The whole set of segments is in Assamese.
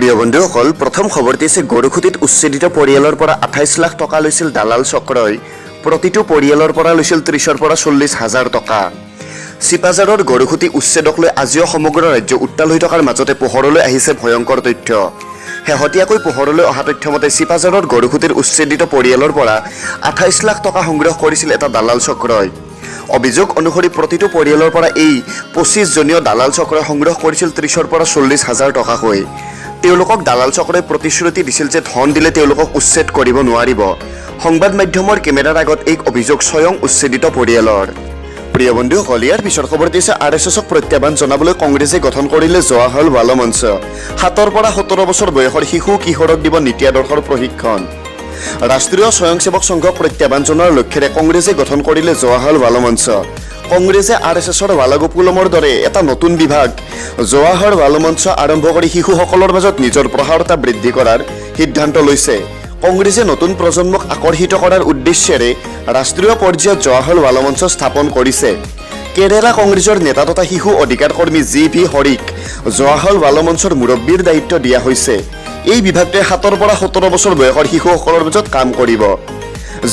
প্ৰিয় বন্ধুসকল, প্ৰথম খবৰটি হৈছে গৰুখুটিত উচ্ছেদিত পৰিয়ালৰ পৰা 28 লাখ টকা লৈছিল দালাল চক্ৰই। প্ৰতিটো পৰিয়ালৰ পৰা লৈছিল 30ৰ পৰা 40 হাজাৰ টকা। চিপাঝাৰৰ গৰুখুটি উচ্ছেদক লৈ আজিও সমগ্ৰ ৰাজ্য উত্তাল হৈ থকাৰ মাজতে পোহৰলৈ আহিছে ভয়ংকৰ তথ্য। শেহতীয়াকৈ পোহৰলৈ অহা তথ্য মতে চিপাঝাৰৰ গৰুখুটিৰ উচ্ছেদিত পৰিয়ালৰ পৰা 28 লাখ টকা সংগ্ৰহ কৰিছিল এটা দালাল চক্ৰই। অভিযোগ অনুসৰি প্ৰতিটো পৰিয়ালৰ পৰা এই 25জনীয় দালাল চক্ৰই সংগ্ৰহ কৰিছিল 30ৰ পৰা 40 হাজাৰ টকাকৈ। তেওঁলোকক দালাল চক্ৰই প্ৰতিশ্ৰুতি দিছিল যে ধন দিলে তেওঁলোকক উচ্ছেদ কৰিব নোৱাৰিব। সংবাদ মাধ্যমৰ কেমেৰাৰ আগত এই অভিযোগ স্বয়ং উচ্ছেদিত পৰিয়ালৰ। প্ৰিয় বন্ধুসকল, ইয়াৰ পিছৰ খবৰটি হৈছে RSSক প্ৰত্যাহ্বান জনাবলৈ কংগ্ৰেছে গঠন কৰিলে জৱাহৰলাল বাল মঞ্চ। 7ৰ পৰা 17 বছৰ বয়সৰ শিশু কিশোৰক দিব নীতি আদৰ্শৰ প্ৰশিক্ষণ। ৰাষ্ট্ৰীয় স্বয়ংসেৱক সংঘক প্ৰত্যাহ্বান জনোৱাৰ লক্ষ্যৰে কংগ্ৰেছে গঠন কৰিলে জৱাহৰলাল বাল মঞ্চ। কংগ্ৰেছে RSSৰ বালাগোকুলমৰ দৰে এটা নতুন বিভাগ জৱাহৰ বাল মঞ্চ আৰম্ভ কৰি শিশুসকলৰ মাজত নিজৰ প্ৰসাৰতা বৃদ্ধি কৰাৰ সিদ্ধান্ত লৈছে। কংগ্ৰেছে নতুন প্ৰজন্মক আকৰ্ষিত কৰাৰ উদ্দেশ্যেৰে ৰাষ্ট্ৰীয় পৰ্যায়ত জৱাহৰ বাল মঞ্চ স্থাপন কৰিছে। কেৰালা কংগ্ৰেছৰ নেতা তথা শিশু অধিকাৰ কৰ্মী GV হৰিক জৱাহৰ বাল মঞ্চৰ মুৰব্বীৰ দায়িত্ব দিয়া হৈছে। এই বিভাগটোৱে 7ৰ পৰা 17 বছৰ বয়সৰ শিশুসকলৰ মাজত কাম কৰিব।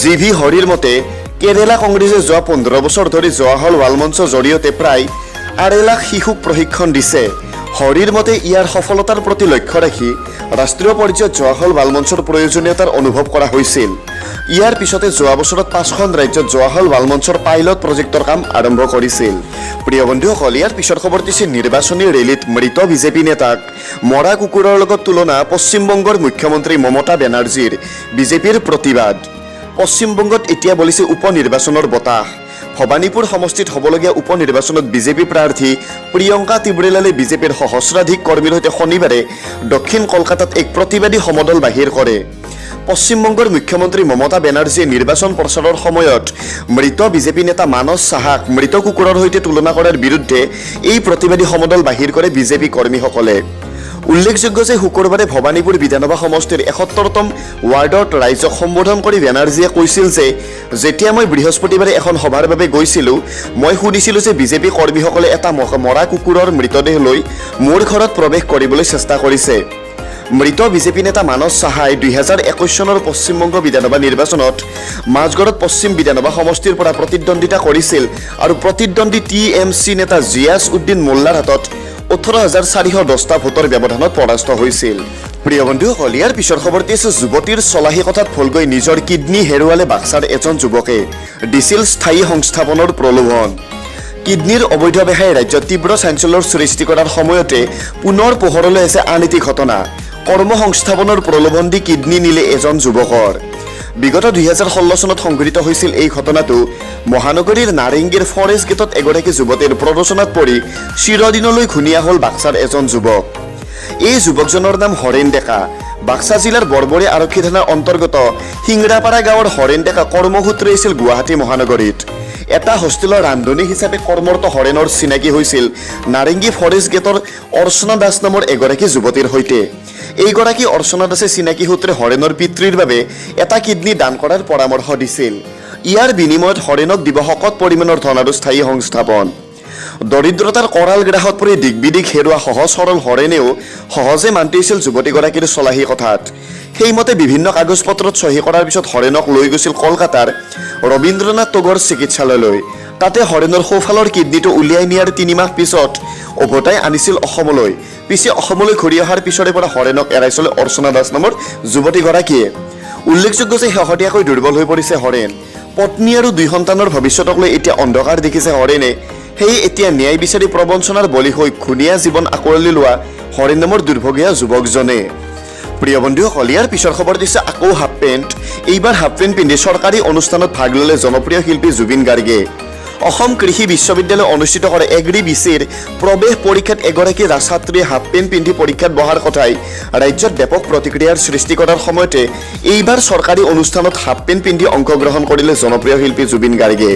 GV হৰিৰ মতে কেৰালা কংগ্ৰেছে যোৱা 15 বছৰ ধৰি জৱাহৰ বাল মঞ্চৰ জৰিয়তে প্ৰায় 2.5 লাখ শিশুক প্ৰশিক্ষণ দিছে। হৰিৰ মতে ইয়াৰ সফলতাৰ প্ৰতি লক্ষ্য ৰাখি ৰাষ্ট্ৰীয় পৰ্যায়ত জৱাহৰ বাল মঞ্চৰ প্ৰয়োজনীয়তাৰ অনুভৱ কৰা হৈছিল। ইয়াৰ পিছতে যোৱা বছৰত 5খন ৰাজ্যত জৱাহৰ বাল মঞ্চৰ পাইলট প্ৰজেক্টৰ কাম আৰম্ভ কৰিছিল। প্ৰিয় বন্ধুসকল, ইয়াৰ পিছৰ খবৰটি হৈছে নিৰ্বাচনী ৰেলীত মৃত বিজেপি নেতাক মৰা কুকুৰৰ লগত তুলনা পশ্চিমবংগৰ মুখ্যমন্ত্ৰী মমতা বেনাৰ্জীৰ। বিজেপিৰ প্ৰতিবাদ। পশ্চিমবংগত এতিয়া বলিছে উপ নিৰ্বাচনৰ বতাহ। ভবানীপুৰ সমষ্টিত হ'বলগীয়া উপ নিৰ্বাচনত বিজেপি প্ৰাৰ্থী প্ৰিয়ংকা তিবৰেলালে বিজেপিৰ সহস্ৰাধিক কৰ্মীৰ সৈতে শনিবাৰে দক্ষিণ কলকাতাত এক প্ৰতিবাদী সমদল বাহিৰ কৰে। পশ্চিমবংগৰ মুখ্যমন্ত্ৰী মমতা বেনাৰ্জীয়ে নিৰ্বাচন প্ৰচাৰৰ সময়ত মৃত বিজেপি নেতা মানস সাহাক মৃত কুকুৰৰ সৈতে তুলনা কৰাৰ বিৰুদ্ধে এই প্ৰতিবাদী সমদল বাহিৰ কৰে বিজেপি কৰ্মীসকলে। উল্লেখযোগ্য যে শুকুৰবাৰে ভবানীপুৰ বিধানসভা সমষ্টিৰ 71তম ৱাৰ্ডত ৰাইজক সম্বোধন কৰি বেনাৰ্জীয়ে কৈছিল যে যেতিয়া মই বৃহস্পতিবাৰে এখন সভাৰ বাবে গৈছিলোঁ, মই শুনিছিলোঁ যে বিজেপি কৰ্মীসকলে এটা মৰা কুকুৰৰ মৃতদেহ লৈ মোৰ ঘৰত প্ৰৱেশ কৰিবলৈ চেষ্টা কৰিছে। মৃত বিজেপি নেতা মানস সাহাই 2021 চনৰ পশ্চিমবংগ বিধানসভা নিৰ্বাচনত মাজগড়ত পশ্চিম বিধানসভা সমষ্টিৰ পৰা প্ৰতিদ্বন্দ্বিতা কৰিছিল আৰু প্ৰতিদ্বন্দ্বী TMC নেতা জিয়াছ উদ্দিন মোল্লাৰ হাতত 18,410টা ভোটৰ ব্যৱধানত পৰাস্ত হৈছিল। প্ৰিয় বন্ধুসকল, ইয়াৰ পিছৰ খবৰটি আছে যুৱতীৰ চলাহী কথাত ভুল গৈ নিজৰ কিডনী হেৰুৱালে বাক্সাৰ এজন যুৱকে। দিছিল স্থায়ী সংস্থাপনৰ প্ৰলোভন। কিডনীৰ অবৈধ বেহাই ৰাজ্যত তীব্ৰ চাঞ্চল্যৰ সৃষ্টি কৰাৰ সময়তে পুনৰ পোহৰলৈ আহিছে আন এটি ঘটনা। কৰ্ম সংস্থাপনৰ প্ৰলোভন দি কিডনী নিলে এজন যুৱকৰ। বিগত 2016 চনত সংঘটিত হৈছিল এই ঘটনাটো। মহানগৰীৰ নাৰেংগীৰ ফৰেষ্ট গেটত এগৰাকী যুৱতীৰ প্ৰৰোচনাত পৰি চিৰদিনলৈ ঘূণীয়া হ'ল বাক্সাৰ এজন যুৱক। এই যুৱকজনৰ নাম হৰেণ ডেকা। বাক্সা জিলাৰ বৰবৰী আৰক্ষী থানাৰ অন্তৰ্গত সিংৰাপাৰা গাঁৱৰ হৰেণ ডেকা কৰ্মসূত্ৰে আছিল গুৱাহাটী মহানগৰীত। এটা হোষ্টেলৰ ৰান্ধনী হিচাপে কৰ্মৰত হৰেণৰ চিনাকি হৈছিল নাৰেংগী ফৰেষ্ট গেটৰ অৰ্চনা দাস নামৰ এগৰাকী যুৱতীৰ সৈতে। এইগৰাকী অৰ্চনা দাসে চিনাকি সূত্ৰে হৰেণৰ পিতৃৰ বাবে এটা কিডনী দান কৰাৰ পৰামৰ্শ দিছিল। ইয়াৰ বিনিময়ত হৰেণক দিব শকত পৰিমাণৰ ধন আৰু স্থায়ী সংস্থাপন। দৰিদ্ৰতাৰ কৰাল গ্ৰাহত পৰি দিগবিদিক হেৰুৱা সহজ সৰল হৰেণেও সহজে মান্তি হৈছিল যুৱতীগৰাকীৰ চলাহী কথাত। সেইমতে বিভিন্ন কাগজ পত্ৰত চহী কৰাৰ পিছত হৰেণক লৈ গৈছিল কলকাতাৰ ৰবীন্দ্ৰনাথ টেগোৰ চিকিৎসালয়লৈ। তাতে হৰেণৰ সোঁফালৰ কিডনীটো উলিয়াই নিয়াৰ 3 মাহ পিছত উভতাই আনিছিল অসমলৈ। পিছে অসমলৈ ঘূৰি অহাৰ পিছৰে পৰা হৰেণক এৰাইছিল অৰ্চনা দাস নামৰ যুৱতীগৰাকীয়ে। উল্লেখযোগ্য যে শেহতীয়াকৈ দুৰ্বল হৈ পৰিছে হৰেণ। পত্নী আৰু 2 সন্তানৰ ভৱিষ্যতক লৈ এতিয়া অন্ধকাৰ দেখিছে হৰেণে। সেয়ে এতিয়া ন্যায় বিচাৰি প্ৰবঞ্চনাৰ বলি হৈ ঘূণীয়া জীৱন আঁকোৱালি লোৱা হৰেণ নামৰ দুৰ্ভগীয়া যুৱকজনে। প্ৰিয় বন্ধুসকল, ইয়াৰ পিছৰ খবৰ দিছে আকৌ হাফ পেণ্ট। এইবাৰ হাফ পেণ্ট পিন্ধি চৰকাৰী অনুষ্ঠানত ভাগ ল'লে জনপ্ৰিয় শিল্পী জুবিন গাৰ্গে। অসম কৃষি বিশ্ববিদ্যালয় অনুষ্ঠিত কৰে এগ্ৰি বিচিৰ প্ৰৱেশ পৰীক্ষাত এগৰাকী ছাত্ৰীয়ে হাফ পেণ্ট পিন্ধি পৰীক্ষাত বহাৰ কথাই ৰাজ্যত ব্যাপক প্ৰতিক্ৰিয়াৰ সৃষ্টি কৰাৰ সময়তে এইবাৰ চৰকাৰী অনুষ্ঠানত হাফ পেণ্ট পিন্ধি অংশগ্ৰহণ কৰিলে জনপ্ৰিয় শিল্পী জুবিন গাৰ্গে।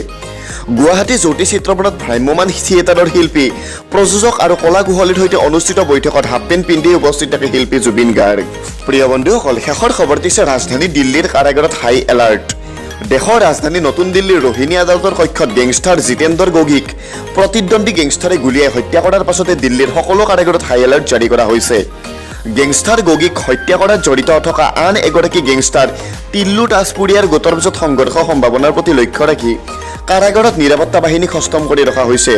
গুৱাহাটী জ্যোতি চিত্ৰপটত ভ্ৰাম্যমান থিয়েটাৰৰ শিল্পী প্ৰযোজক আৰু কলা কুশলীৰ সৈতে অনুষ্ঠিত বৈঠকত হাফ পেণ্ট পিন্ধি উপস্থিত থাকে শিল্পী জুবিন গাৰ্গ। প্ৰিয় বন্ধুসকল, শেষৰ খবৰটি হৈছে ৰাজধানী দিল্লীৰ কাৰাগাৰত হাই এলাৰ্ট। দেশৰ ৰাজধানী নতুন দিল্লীৰ ৰোহিণী আদালতৰ কক্ষত গেংষ্টাৰ জিতেন্দ্ৰ গগৈক প্ৰতিদ্বন্দ্বী গেংষ্টাৰে গুলিয়াই হত্যা কৰাৰ পাছতে দিল্লীৰ সকলো কাৰাগাৰত হাই এলাৰ্ট জাৰি কৰা হৈছে। গেংষ্টাৰ গগীক হত্যা কৰাত জড়িত থকা আন এগৰাকী গেংষ্টাৰ টিল্লু দাসপুৰীয়াৰ গোটৰ মাজত সংঘৰ্ষ সম্ভাৱনাৰ প্ৰতি লক্ষ্য ৰাখি কাৰাগাৰত নিৰাপত্তা বাহিনীক সষ্টম কৰি ৰখা হৈছে।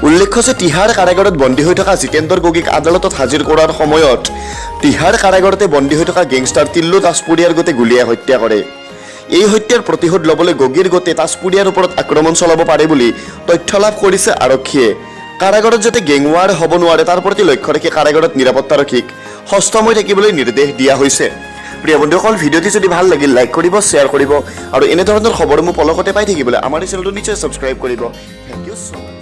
উল্লেখ্য যে তিহাৰ কাৰাগাৰত বন্দী হৈ থকা জিতেন্দ্ৰ গগীক আদালতত হাজিৰ কৰাৰ সময়ত তিহাৰ কাৰাগাৰতে বন্দী হৈ থকা গেংষ্টাৰ টিল্লু দাসপুৰীয়াৰ গোটে গুলীয়াই হত্যা কৰে। এই হত্যাৰ প্ৰতিশোধ ল'বলৈ গগীৰ গোটে দাসপুৰীয়াৰ ওপৰত আক্ৰমণ চলাব পাৰে বুলি তথ্য লাভ কৰিছে আৰক্ষীয়ে। কাৰাগাৰত যাতে গেংৱাৰ হ'ব নোৱাৰে তাৰ প্ৰতি লক্ষ্য ৰাখি কাৰাগাৰত নিৰাপত্তাৰক্ষীক সষ্টম হৈ থাকিবলৈ নিৰ্দেশ দিয়া হৈছে। প্ৰিয় বন্ধুসকল, ভিডিঅ'টি যদি ভাল লাগিল লাইক কৰিব, শ্বেয়াৰ কৰিব আৰু এনেধৰণৰ খবৰসমূহ পলকতে পাই থাকিবলৈ আমাৰ এই চেনেলটো নিশ্চয় ছাবস্ক্ৰাইব কৰিব। Thank you so' much.